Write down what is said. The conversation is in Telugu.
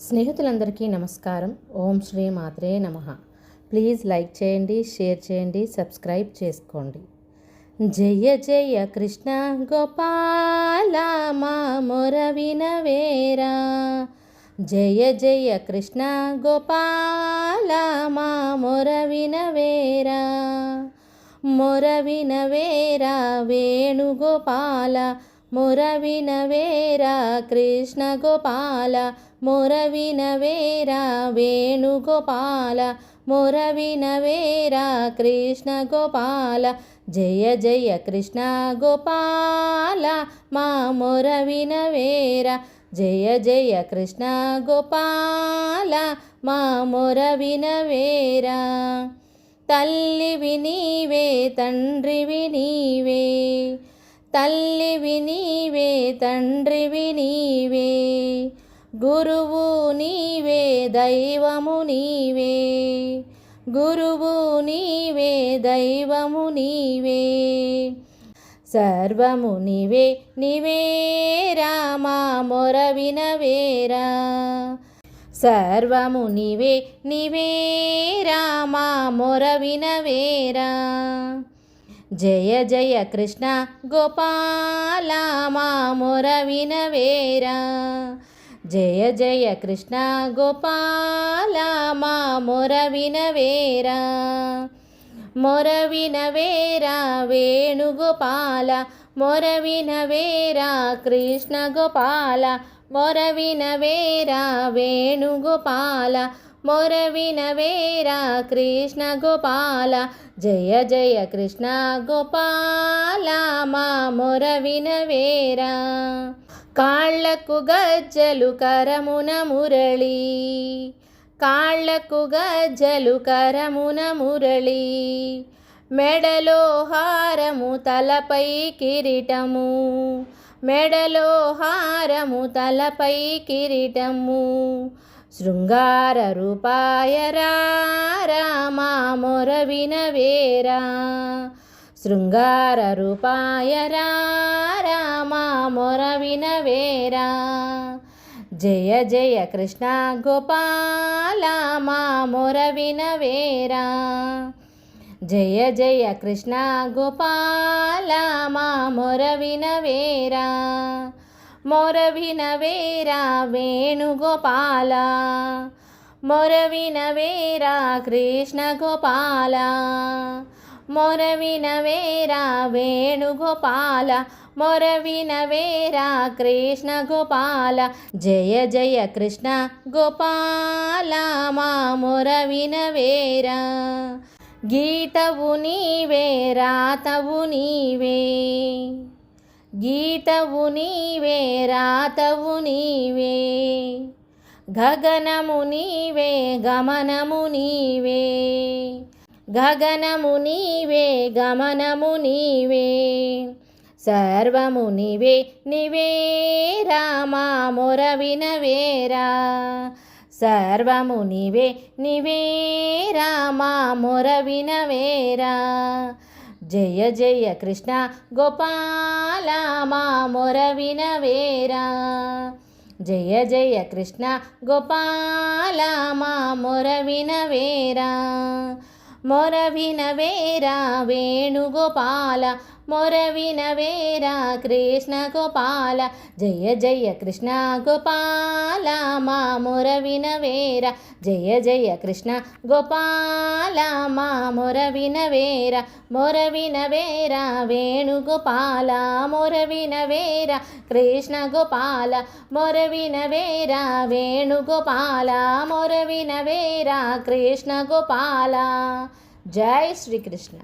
స్నేహితులందరికీ నమస్కారం. ఓం శ్రీ మాత్రే నమః. ప్లీజ్ లైక్ చేయండి, షేర్ చేయండి, సబ్స్క్రైబ్ చేసుకోండి. జయ జయ కృష్ణ గోపాల మా మొర వినవేరా. జయ జయ కృష్ణ గోపాల మా మొర వినవేరా. మొర వినవేరా వేణుగోపాల, మొర వినవేరా కృష్ణ గోపాల, మొర వినవేరా వేణుగోపాల, మొర వినవేరా కృష్ణ గోపాల. జయ జయ కృష్ణ గోపాల మా మొర వినవేరా. జయ జయ కృష్ణ గోపాల మా మొర వినవేరా. తల్లివి నీవే, తండ్రివి నీవే, తల్లివి నీవే, తండ్రివి నీవే, గురువు నీవే, దైవము నీవే, గురువు నీవే, దైవము నీవే, సర్వము నీవే, నీవే రామా మొర వినవేరా. సర్వము నీవే, నీవే రామా మొర వినవేరా. జయ జయ కృష్ణ గోపాల మా మొర వినవేరా. జయ జయ కృష్ణ గోపాల మా మొర వినవేరా. మొర వినవేరా వేణుగోపాల, మొర వినవేరా కృష్ణ గోపాల, మొర వినవేరా వేణుగోపాల, మొర వినవేరా కృష్ణ గోపాల. జయ జయ కృష్ణ గోపాల మా మొర వినవేరా. కాళ్ళకు గజ్జలు కరమున మురళి, కాళ్ళకు గజ్జలు కరమున మురళి, మెడలో హారము తలపై కిరీటము, మెడలో హారము తలపై కిరీటము, శృంగార రూపాయ రామా మొర వినవేరా. శృంగార రూపాయ రామా మొర వినవేరా. జయ జయ కృష్ణ గోపాల మా మొర వినవేరా. జయ జయ కృష్ణ గోపాల మా మొర వినవేరా. మొర వినవేరా వేణుగోపాల, మొర వినవేరా కృష్ణ గోపాల, మొర వినవేరా వేణుగోపాల, మొర వినవేరా కృష్ణ గోపాల. జయ జయ కృష్ణ గోపాల మా మొర వినవేరా. గీతవు నీవే, రాతవు నీవే, గీతవు నీవే, రాతవు నీవే, గగనము నీవే, గమనము నీవే, గగనము నీవే, గమనము నీవే, సర్వము నీవే, నీవే రామా మొర వినవేరా. సర్వము నీవే, నీవే రామా మొర వినవేరా. జయ జయ కృష్ణ గోపాల మా మొర వినవేరా. జయ జయ కృష్ణ గోపాల మా మొర వినవేరా. మొర వినవేరా వేణుగోపాల, మొర వినవేరా కృష్ణ గోపాల. జయ జయ కృష్ణ గోపాల మా మొర వినవేరా. జయ జయ కృష్ణ గోపాల మా మొర వినవేరా. మొర వినవేరా వేణుగోపాల, మొర వినవేరా కృష్ణ గోపాల, మొర వినవేరా వేణుగోపాల, మొర వినవేరా కృష్ణ గోపాల. జై శ్రీకృష్ణ.